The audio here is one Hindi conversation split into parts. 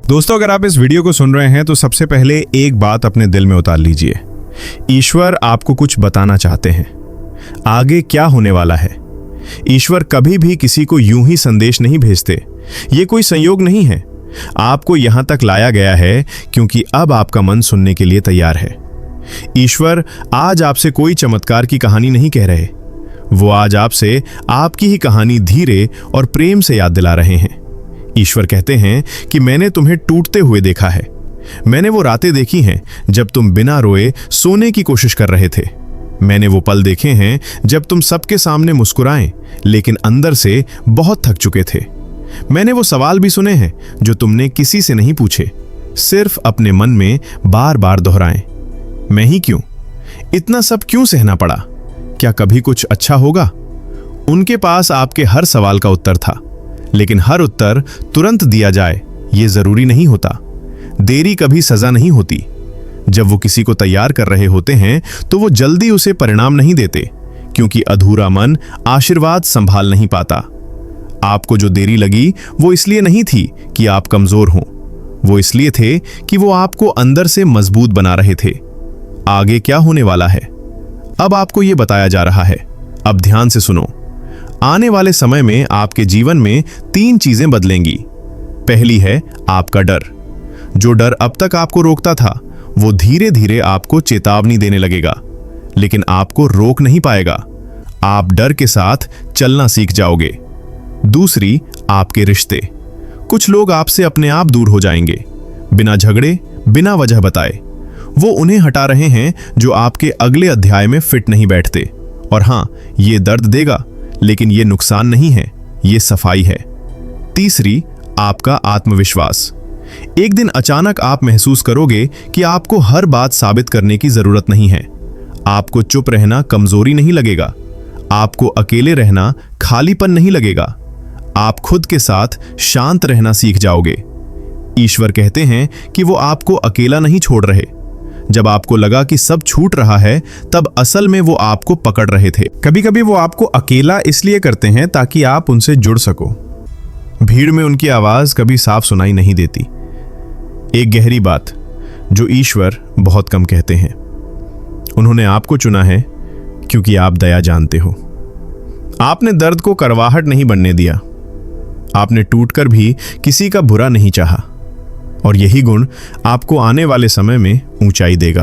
दोस्तों, अगर आप इस वीडियो को सुन रहे हैं तो सबसे पहले एक बात अपने दिल में उतार लीजिए। ईश्वर आपको कुछ बताना चाहते हैं। आगे क्या होने वाला है। ईश्वर कभी भी किसी को यूं ही संदेश नहीं भेजते। ये कोई संयोग नहीं है। आपको यहां तक लाया गया है क्योंकि अब आपका मन सुनने के लिए तैयार है। ईश्वर आज आपसे कोई चमत्कार की कहानी नहीं कह रहे। वो आज आपसे आपकी ही कहानी धीरे और प्रेम से याद दिला रहे हैं। ईश्वर कहते हैं कि मैंने तुम्हें टूटते हुए देखा है। मैंने वो रातें देखी हैं जब तुम बिना रोए सोने की कोशिश कर रहे थे। मैंने वो पल देखे हैं जब तुम सबके सामने मुस्कुराए लेकिन अंदर से बहुत थक चुके थे। मैंने वो सवाल भी सुने हैं जो तुमने किसी से नहीं पूछे, सिर्फ अपने मन में बार बार दोहराए। मैं ही क्यों? इतना सब क्यों सहना पड़ा? क्या कभी कुछ अच्छा होगा? उनके पास आपके हर सवाल का उत्तर था, लेकिन हर उत्तर तुरंत दिया जाए ये जरूरी नहीं होता। देरी कभी सजा नहीं होती। जब वो किसी को तैयार कर रहे होते हैं तो वो जल्दी उसे परिणाम नहीं देते, क्योंकि अधूरा मन आशीर्वाद संभाल नहीं पाता। आपको जो देरी लगी वो इसलिए नहीं थी कि आप कमजोर हों, वो इसलिए थे कि वो आपको अंदर से मजबूत बना रहे थे। आगे क्या होने वाला है, अब आपको ये बताया जा रहा है। अब ध्यान से सुनो। आने वाले समय में आपके जीवन में 3 चीजें बदलेंगी। पहली है आपका डर। जो डर अब तक आपको रोकता था वो धीरे धीरे आपको चेतावनी देने लगेगा, लेकिन आपको रोक नहीं पाएगा। आप डर के साथ चलना सीख जाओगे। दूसरी, आपके रिश्ते। कुछ लोग आपसे अपने आप दूर हो जाएंगे, बिना झगड़े, बिना वजह बताए। वो उन्हें हटा रहे हैं जो आपके अगले अध्याय में फिट नहीं बैठते। और हां, ये दर्द देगा, लेकिन ये नुकसान नहीं है, ये सफाई है। तीसरी, आपका आत्मविश्वास। एक दिन अचानक आप महसूस करोगे कि आपको हर बात साबित करने की जरूरत नहीं है। आपको चुप रहना कमजोरी नहीं लगेगा। आपको अकेले रहना खालीपन नहीं लगेगा। आप खुद के साथ शांत रहना सीख जाओगे। ईश्वर कहते हैं कि वो आपको अकेला नहीं छोड़ रहे। जब आपको लगा कि सब छूट रहा है, तब असल में वो आपको पकड़ रहे थे। कभी कभी वो आपको अकेला इसलिए करते हैं ताकि आप उनसे जुड़ सको। भीड़ में उनकी आवाज कभी साफ सुनाई नहीं देती। एक गहरी बात जो ईश्वर बहुत कम कहते हैं। उन्होंने आपको चुना है क्योंकि आप दया जानते हो। आपने दर्द को करवाहट नहीं बनने दिया। आपने टूटकर भी किसी का बुरा नहीं चाहा। और यही गुण आपको आने वाले समय में ऊंचाई देगा।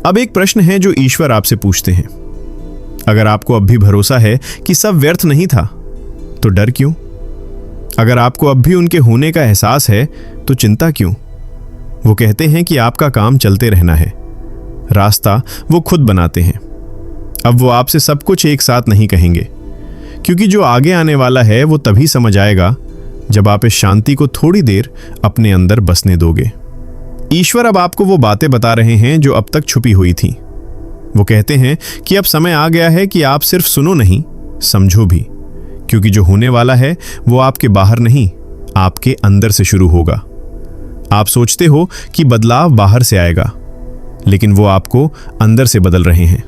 अब एक प्रश्न है जो ईश्वर आपसे पूछते हैं। अगर आपको अब भी भरोसा है कि सब व्यर्थ नहीं था, तो डर क्यों? अगर आपको अब भी उनके होने का एहसास है, तो चिंता क्यों? वो कहते हैं कि आपका काम चलते रहना है। रास्ता वो खुद बनाते हैं। अब वो आपसे सब कुछ एक साथ नहीं कहेंगे, क्योंकि जो आगे आने वाला है वो तभी समझ आएगा जब आप इस शांति को थोड़ी देर अपने अंदर बसने दोगे। ईश्वर अब आपको वो बातें बता रहे हैं जो अब तक छुपी हुई थीं। वो कहते हैं कि अब समय आ गया है कि आप सिर्फ सुनो नहीं, समझो भी, क्योंकि जो होने वाला है वो आपके बाहर नहीं, आपके अंदर से शुरू होगा। आप सोचते हो कि बदलाव बाहर से आएगा, लेकिन वो आपको अंदर से बदल रहे हैं,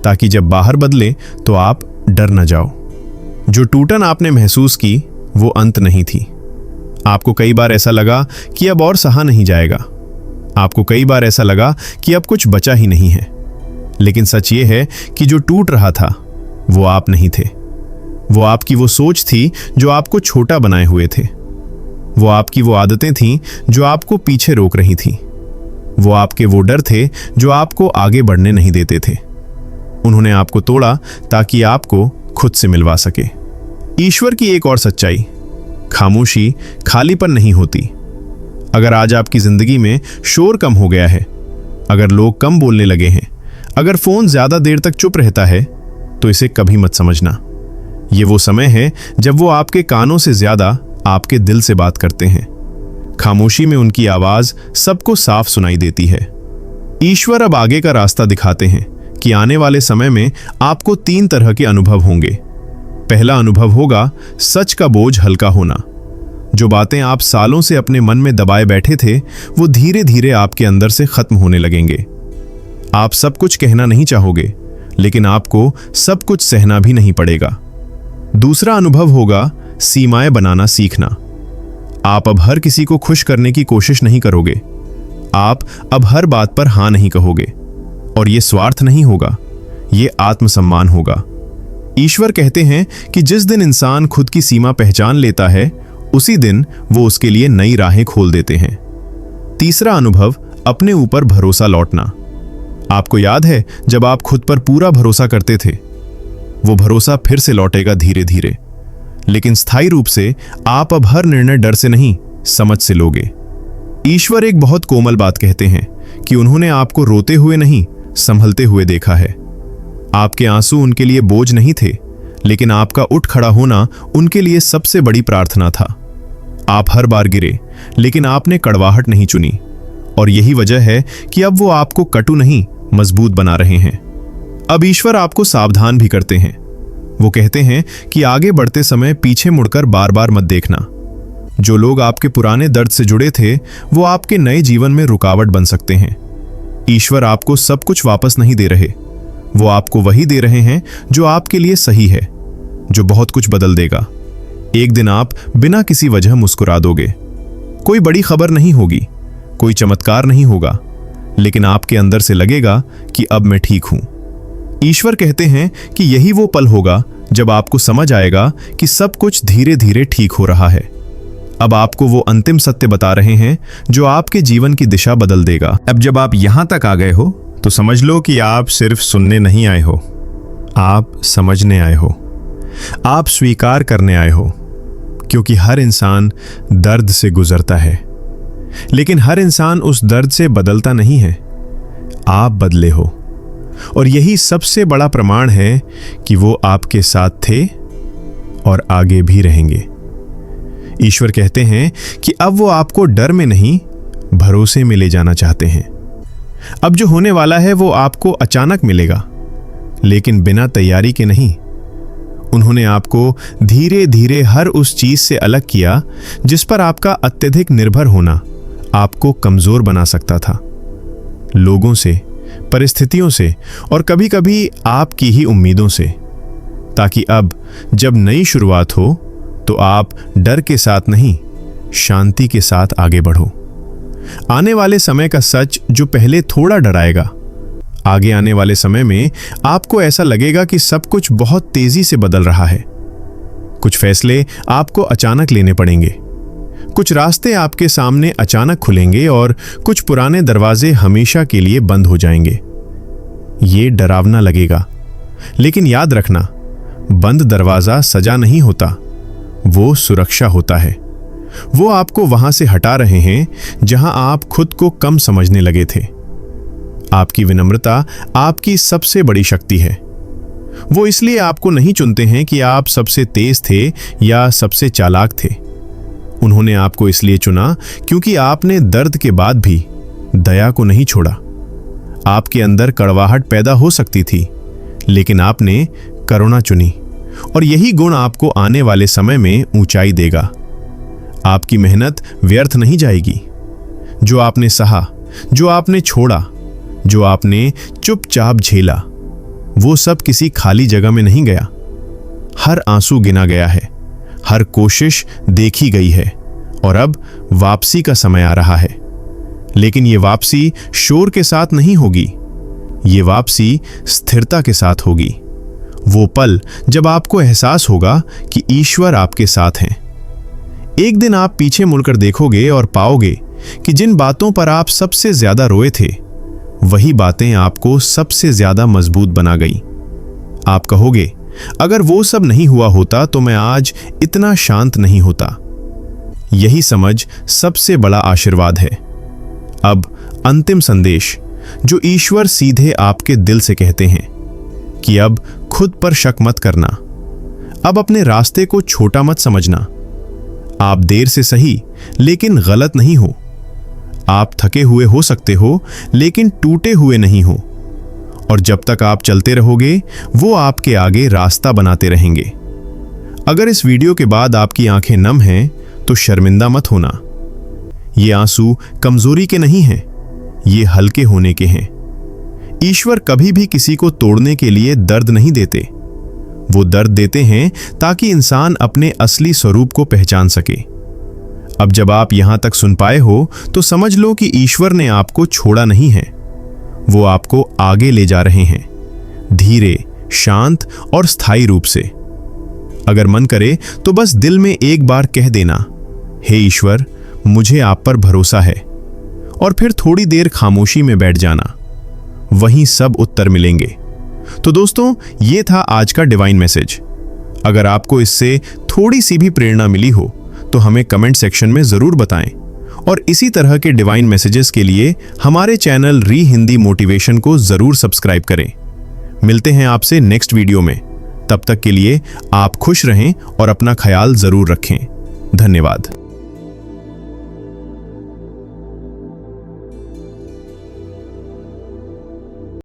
ताकि जब बाहर बदले तो आप डर न जाओ। जो टूटन आपने महसूस की वो अंत नहीं थी। आपको कई बार ऐसा लगा कि अब और सहा नहीं जाएगा। आपको कई बार ऐसा लगा कि अब कुछ बचा ही नहीं है। लेकिन सच ये है कि जो टूट रहा था वो आप नहीं थे। वो आपकी वो सोच थी जो आपको छोटा बनाए हुए थे। वो आपकी वो आदतें थीं जो आपको पीछे रोक रही थीं। वो आपके वो डर थे जो आपको आगे बढ़ने नहीं देते थे। उन्होंने आपको तोड़ा ताकि आपको खुद से मिलवा सके। ईश्वर की एक और सच्चाई, खामोशी खालीपन नहीं होती। अगर आज आपकी जिंदगी में शोर कम हो गया है, अगर लोग कम बोलने लगे हैं, अगर फोन ज्यादा देर तक चुप रहता है, तो इसे कभी मत समझना। ये वो समय है जब वो आपके कानों से ज्यादा आपके दिल से बात करते हैं। खामोशी में उनकी आवाज सबको साफ सुनाई देती है। ईश्वर अब आगे का रास्ता दिखाते हैं कि आने वाले समय में आपको 3 तरह के अनुभव होंगे। पहला अनुभव होगा सच का बोझ हल्का होना। जो बातें आप सालों से अपने मन में दबाए बैठे थे, वो धीरे धीरे आपके अंदर से खत्म होने लगेंगे। आप सब कुछ कहना नहीं चाहोगे, लेकिन आपको सब कुछ सहना भी नहीं पड़ेगा। दूसरा अनुभव होगा सीमाएं बनाना सीखना। आप अब हर किसी को खुश करने की कोशिश नहीं करोगे। आप अब हर बात पर हाँ नहीं कहोगे। और ये स्वार्थ नहीं होगा, ये आत्मसम्मान होगा। ईश्वर कहते हैं कि जिस दिन इंसान खुद की सीमा पहचान लेता है, उसी दिन वो उसके लिए नई राहें खोल देते हैं। तीसरा अनुभव, अपने ऊपर भरोसा लौटना। आपको याद है जब आप खुद पर पूरा भरोसा करते थे? वो भरोसा फिर से लौटेगा धीरे धीरे, लेकिन स्थायी रूप से आप अब हर निर्णय डर से नहीं, समझ से लोगे। ईश्वर एक बहुत कोमल बात कहते हैं कि उन्होंने आपको रोते हुए नहीं, संभलते हुए देखा है। आपके आंसू उनके लिए बोझ नहीं थे, लेकिन आपका उठ खड़ा होना उनके लिए सबसे बड़ी प्रार्थना था। आप हर बार गिरे, लेकिन आपने कड़वाहट नहीं चुनी। और यही वजह है कि अब वो आपको कटु नहीं, मजबूत बना रहे हैं। अब ईश्वर आपको सावधान भी करते हैं। वो कहते हैं कि आगे बढ़ते समय पीछे मुड़कर बार बार मत देखना। जो लोग आपके पुराने दर्द से जुड़े थे, वो आपके नए जीवन में रुकावट बन सकते हैं। ईश्वर आपको सब कुछ वापस नहीं दे रहे, वो आपको वही दे रहे हैं जो आपके लिए सही है, जो बहुत कुछ बदल देगा। एक दिन आप बिना किसी वजह मुस्कुरा दोगे। कोई बड़ी खबर नहीं होगी, कोई चमत्कार नहीं होगा, लेकिन आपके अंदर से लगेगा कि अब मैं ठीक हूं। ईश्वर कहते हैं कि यही वो पल होगा जब आपको समझ आएगा कि सब कुछ धीरे धीरे ठीक हो रहा है। अब आपको वो अंतिम सत्य बता रहे हैं जो आपके जीवन की दिशा बदल देगा। अब जब आप यहां तक आ गए हो तो समझ लो कि आप सिर्फ सुनने नहीं आए हो, आप समझने आए हो, आप स्वीकार करने आए हो। क्योंकि हर इंसान दर्द से गुजरता है, लेकिन हर इंसान उस दर्द से बदलता नहीं है। आप बदले हो, और यही सबसे बड़ा प्रमाण है कि वो आपके साथ थे और आगे भी रहेंगे। ईश्वर कहते हैं कि अब वो आपको डर में नहीं, भरोसे में ले जाना चाहते हैं। अब जो होने वाला है वो आपको अचानक मिलेगा, लेकिन बिना तैयारी के नहीं। उन्होंने आपको धीरे धीरे हर उस चीज से अलग किया जिस पर आपका अत्यधिक निर्भर होना आपको कमजोर बना सकता था। लोगों से, परिस्थितियों से और कभी कभी आपकी ही उम्मीदों से, ताकि अब जब नई शुरुआत हो तो आप डर के साथ नहीं, शांति के साथ आगे बढ़ो। आने वाले समय का सच जो पहले थोड़ा डराएगा, आगे आने वाले समय में आपको ऐसा लगेगा कि सब कुछ बहुत तेजी से बदल रहा है। कुछ फैसले आपको अचानक लेने पड़ेंगे, कुछ रास्ते आपके सामने अचानक खुलेंगे और कुछ पुराने दरवाजे हमेशा के लिए बंद हो जाएंगे। ये डरावना लगेगा, लेकिन याद रखना, बंद दरवाजा सजा नहीं होता, वो सुरक्षा होता है। वो आपको वहां से हटा रहे हैं जहां आप खुद को कम समझने लगे थे। आपकी विनम्रता आपकी सबसे बड़ी शक्ति है। वो इसलिए आपको नहीं चुनते हैं कि आप सबसे तेज थे या सबसे चालाक थे। उन्होंने आपको इसलिए चुना क्योंकि आपने दर्द के बाद भी दया को नहीं छोड़ा। आपके अंदर कड़वाहट पैदा हो सकती थी, लेकिन आपने करुणा चुनी, और यही गुण आपको आने वाले समय में ऊंचाई देगा। आपकी मेहनत व्यर्थ नहीं जाएगी। जो आपने सहा, जो आपने छोड़ा, जो आपने चुपचाप झेला, वो सब किसी खाली जगह में नहीं गया। हर आंसू गिना गया है, हर कोशिश देखी गई है, और अब वापसी का समय आ रहा है। लेकिन ये वापसी शोर के साथ नहीं होगी, ये वापसी स्थिरता के साथ होगी। वो पल जब आपको एहसास होगा कि ईश्वर आपके साथ हैं। एक दिन आप पीछे मुड़कर देखोगे और पाओगे कि जिन बातों पर आप सबसे ज्यादा रोए थे, वही बातें आपको सबसे ज्यादा मजबूत बना गई। आप कहोगे, अगर वो सब नहीं हुआ होता तो मैं आज इतना शांत नहीं होता। यही समझ सबसे बड़ा आशीर्वाद है। अब अंतिम संदेश जो ईश्वर सीधे आपके दिल से कहते हैं कि अब खुद पर शक मत करना, अब अपने रास्ते को छोटा मत समझना। आप देर से सही, लेकिन गलत नहीं हो। आप थके हुए हो सकते हो, लेकिन टूटे हुए नहीं हो। और जब तक आप चलते रहोगे, वो आपके आगे रास्ता बनाते रहेंगे। अगर इस वीडियो के बाद आपकी आंखें नम हैं, तो शर्मिंदा मत होना। ये आंसू कमजोरी के नहीं हैं, ये हल्के होने के हैं। ईश्वर कभी भी किसी को तोड़ने के लिए दर्द नहीं देते। वो दर्द देते हैं ताकि इंसान अपने असली स्वरूप को पहचान सके। अब जब आप यहां तक सुन पाए हो तो समझ लो कि ईश्वर ने आपको छोड़ा नहीं है, वो आपको आगे ले जा रहे हैं, धीरे, शांत और स्थायी रूप से। अगर मन करे तो बस दिल में एक बार कह देना, हे ईश्वर, मुझे आप पर भरोसा है, और फिर थोड़ी देर खामोशी में बैठ जाना, वहीं सब उत्तर मिलेंगे। तो दोस्तों, ये था आज का डिवाइन मैसेज। अगर आपको इससे थोड़ी सी भी प्रेरणा मिली हो तो हमें कमेंट सेक्शन में जरूर बताएं, और इसी तरह के डिवाइन मैसेजेस के लिए हमारे चैनल री हिंदी मोटिवेशन को जरूर सब्सक्राइब करें। मिलते हैं आपसे नेक्स्ट वीडियो में। तब तक के लिए आप खुश रहें और अपना ख्याल जरूर रखें। धन्यवाद।